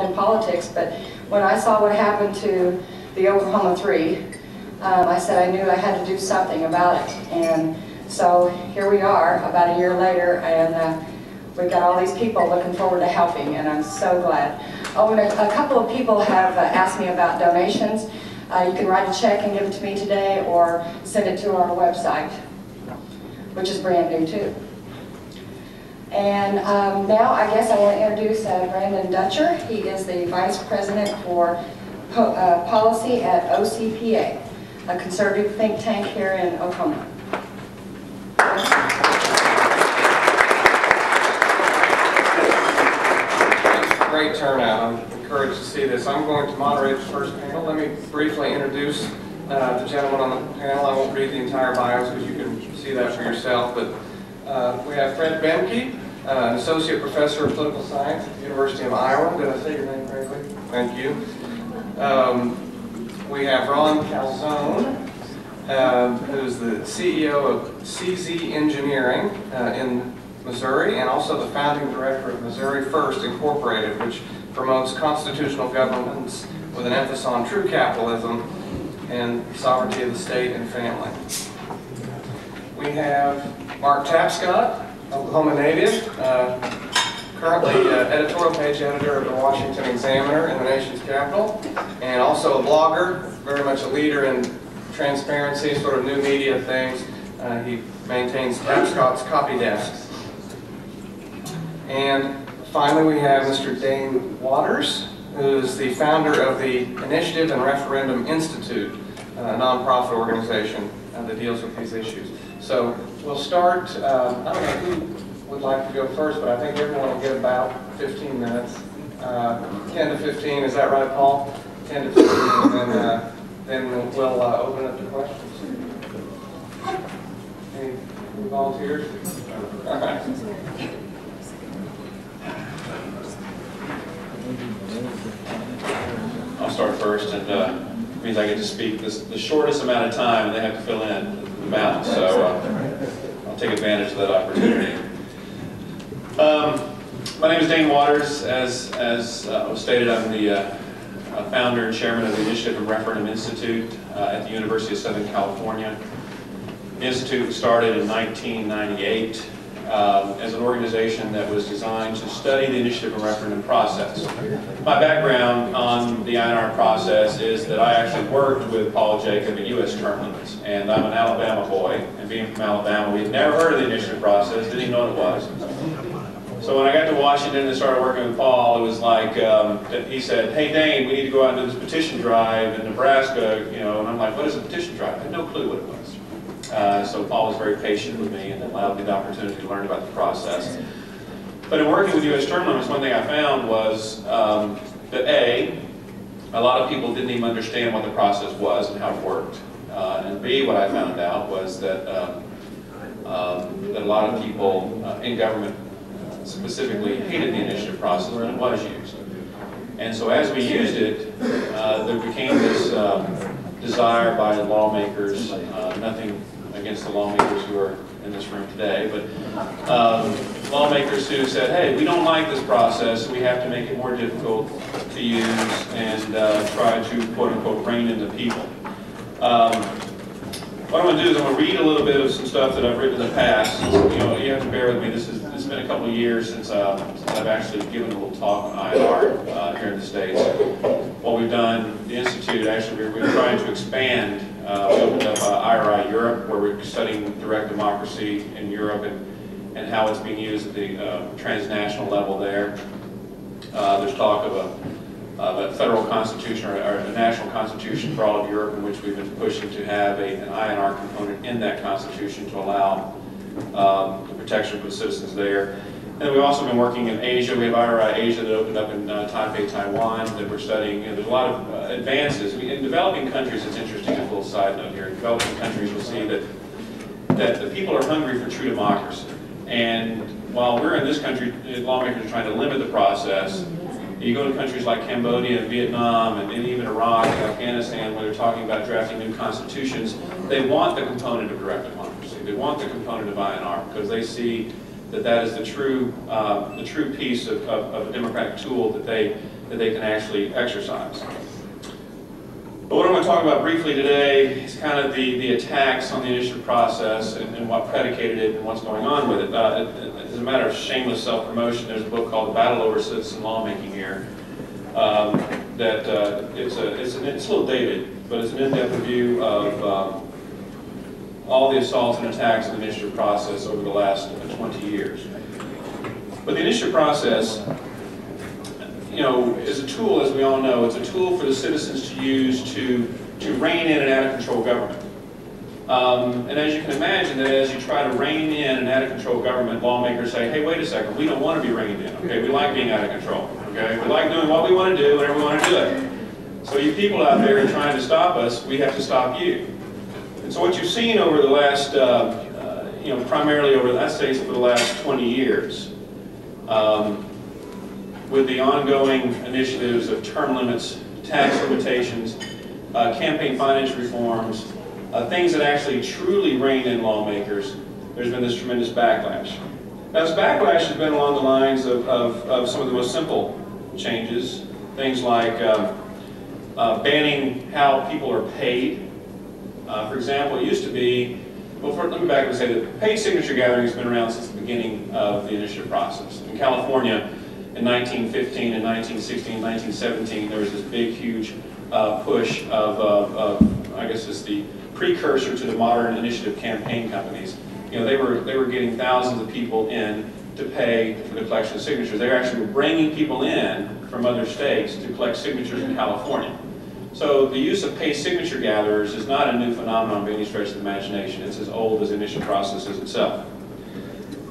involved in politics, but when I saw what happened to the Oklahoma Three, I said I knew I had to do something about it. And so here we are about a year later, and we've got all these people looking forward to helping, and I'm so glad. Oh, and a couple of people have asked me about donations. You can write a check and give it to me today, or send it to our website, which is brand new too. And now I guess I want to introduce Brandon Dutcher. He is the Vice President for Policy at OCPA, a conservative think tank here in Oklahoma. Great turnout. I'm encouraged to see this. I'm going to moderate the first panel. Let me briefly introduce the gentleman on the panel. I won't read the entire bios because you can see that for yourself. But we have Fred Behncke, an associate professor of political science at the University of Iowa. Did I say your name correctly? Thank you. We have Ron Calzone, who's the CEO of CZ Engineering in Missouri, and also the founding director of Missouri First Incorporated, which promotes constitutional governance with an emphasis on true capitalism and sovereignty of the state and family. We have Mark Tapscott, Oklahoma native, currently editorial page editor of the Washington Examiner in the nation's capital, and also a blogger, very much a leader in transparency, sort of new media things. He maintains Tapscott's copy desks. And finally, we have Mr. Dane Waters, who is the founder of the Initiative and Referendum Institute, a nonprofit organization that deals with these issues. So we'll start, I don't know who would like to go first, but I think everyone will get about 15 minutes. 10 to 15, is that right, Paul? 10 to 15, and then we'll open up to questions. Any volunteers? All right. I'll start first, and it means I get to speak the shortest amount of time, and they have to fill in the balance, so I'll take advantage of that opportunity. My name is Dane Waters. As was stated, I'm the founder and chairman of the Initiative and Referendum Institute at the University of Southern California. The Institute was started in 1998 as an organization that was designed to study the initiative and referendum process. My background on the INR process is that I actually worked with Paul Jacob at U.S. term limits, and I'm an Alabama boy, and being from Alabama, we had never heard of the initiative process, didn't even know what it was. So when I got to Washington and started working with Paul, it was like, he said, hey Dane, we need to go out and do this petition drive in Nebraska, you know, and I'm like, what is a petition drive? I had no clue what it was. So Paul was very patient with me and allowed me the opportunity to learn about the process. But in working with U.S. term limits, one thing I found was that A lot of people didn't even understand what the process was and how it worked. And B, what I found out was that, that a lot of people in government specifically hated the initiative process when it was used. And so as we used it, there became this desire by lawmakers, nothing against the lawmakers who are in this room today, but lawmakers who said, hey, we don't like this process, we have to make it more difficult to use and try to, quote unquote, rein in the people. What I'm going to do is I'm going to read a little bit of some stuff that I've written in the past. You know, you have to bear with me. It's been a couple of years since I've actually given a little talk on INR here in the States. What we've done, the Institute, actually, we're trying to expand. We opened up IRI Europe, where we're studying direct democracy in Europe and how it's being used at the transnational level there. There's talk of a federal constitution or a national constitution for all of Europe, in which we've been pushing to have an INR component in that constitution to allow the protection for the citizens there. And we've also been working in Asia. We have IRI Asia that opened up in Taipei, Taiwan, that we're studying. And there's a lot of advances. In developing countries, it's interesting, a little side note here. In developing countries, you'll see that the people are hungry for true democracy. And while we're in this country, lawmakers are trying to limit the process. You go to countries like Cambodia and Vietnam and even Iraq and Afghanistan, where they're talking about drafting new constitutions, they want the component of direct democracy. They want the component of INR because they see that that is the true piece of a democratic tool that that they can actually exercise. But what I'm going to talk about briefly today is kind of the attacks on the initiative process and what predicated it and what's going on with it. As a matter of shameless self-promotion, there's a book called The Battle Over Citizen Lawmaking here. It's a little dated, but it's an in-depth review of all the assaults and attacks on the initiative process over the last 20 years. But the initiative process, is a tool, as we all know. It's a tool for the citizens to use to rein in an out-of-control government. And as you can imagine, that as you try to rein in an out-of-control government, lawmakers say, hey, wait a second, we don't want to be reined in, okay? We like being out of control, okay? We like doing what we want to do whenever we want to do it. So you people out there trying to stop us, we have to stop you. And so what you've seen over the last, primarily over, I'd say, for the last 20 years, with the ongoing initiatives of term limits, tax limitations, campaign finance reforms, things that actually truly rein in lawmakers, there's been this tremendous backlash. Now, this backlash has been along the lines of some of the most simple changes, things like banning how people are paid. For example, it used to be, let me back and say that paid signature gathering has been around since the beginning of the initiative process. In California, in 1915 and 1916 and 1917, there was this big, huge push of I guess it's the precursor to the modern initiative campaign companies. They were getting thousands of people in to pay for the collection of signatures. They actually were bringing people in from other states to collect signatures in California. So the use of paid signature gatherers is not a new phenomenon by any stretch of the imagination. It's as old as the initiative process is itself.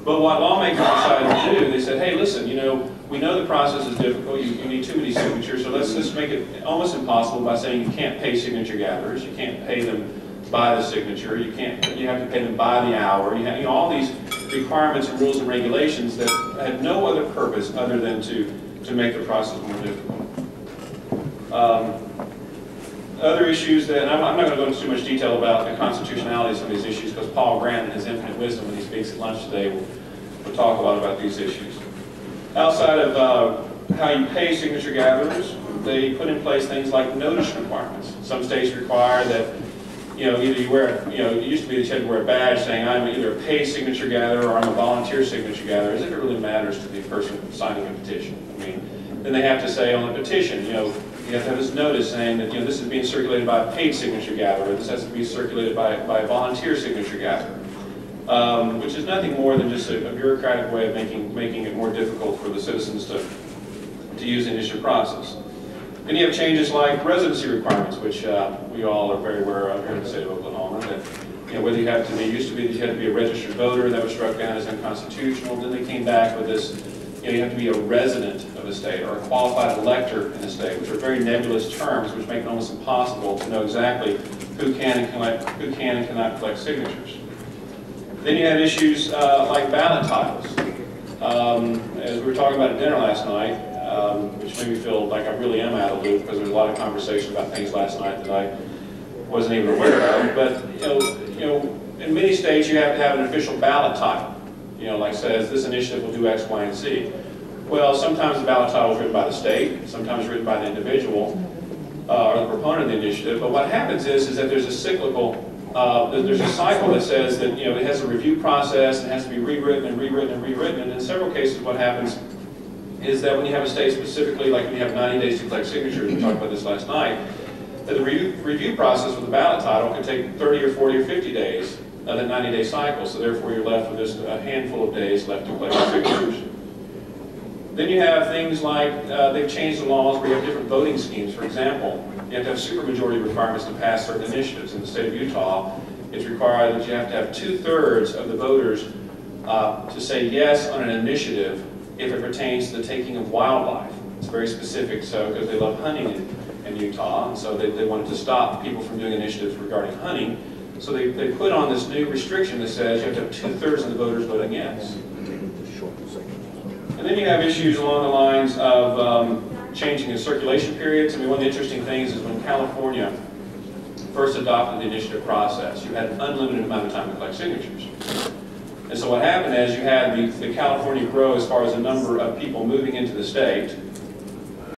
But what lawmakers decided to do, they said, hey, listen, we know the process is difficult. You need too many signatures, so let's just make it almost impossible by saying you can't pay signature gatherers. You can't pay them by the signature. You have to pay them by the hour. You have all these requirements and rules and regulations that had no other purpose other than to make the process more difficult. Other issues that, and I'm not going to go into too much detail about the constitutionality of some of these issues, because Paul Grant, in his infinite wisdom, when he speaks at lunch today, will talk a lot about these issues. Outside of how you pay signature gatherers, they put in place things like notice requirements. Some states require that, either you wear, it used to be that you had to wear a badge saying I'm either a paid signature gatherer or I'm a volunteer signature gatherer, as if it really matters to the person signing a petition. Then they have to say on the petition, you have to have this notice saying that this is being circulated by a paid signature gatherer. This has to be circulated by a volunteer signature gatherer, which is nothing more than just a bureaucratic way of making it more difficult for the citizens to use the initiative process. Then you have changes like residency requirements, which we all are very aware of here in the state of Oklahoma. That whether you have to be, used to be that you had to be a registered voter, that was struck down as unconstitutional. Then they came back with this. You have to be a resident of a state or a qualified elector in a state, which are very nebulous terms, which make it almost impossible to know exactly who can and cannot collect signatures. Then you have issues like ballot titles. As we were talking about at dinner last night, which made me feel like I really am out of the loop, because there was a lot of conversation about things last night that I wasn't even aware of. But in many states you have to have an official ballot title. Like says, this initiative will do X, Y, and Z. Well, sometimes the ballot title is written by the state, sometimes written by the individual or the proponent of the initiative. But what happens is that there's a cyclical, there's a cycle that says that it has a review process and has to be rewritten and rewritten and rewritten. And in several cases, what happens is that when you have a state specifically, like when you have 90 days to collect signatures, we talked about this last night, that the review process for the ballot title can take 30 or 40 or 50 days. That 90-day cycle, so therefore you're left with just a handful of days left to collect signatures. Then you have things like they've changed the laws where you have different voting schemes. For example, you have to have supermajority requirements to pass certain initiatives. In the state of Utah, it's required that you have to have 2/3 of the voters to say yes on an initiative if it pertains to the taking of wildlife. It's very specific, so because they love hunting in Utah, and so they wanted to stop people from doing initiatives regarding hunting. So they put on this new restriction that says you have to have 2/3 of the voters voting yes. And then you have issues along the lines of changing the circulation periods. One of the interesting things is when California first adopted the initiative process, you had an unlimited amount of time to collect signatures. And so what happened is you had the California grow as far as the number of people moving into the state,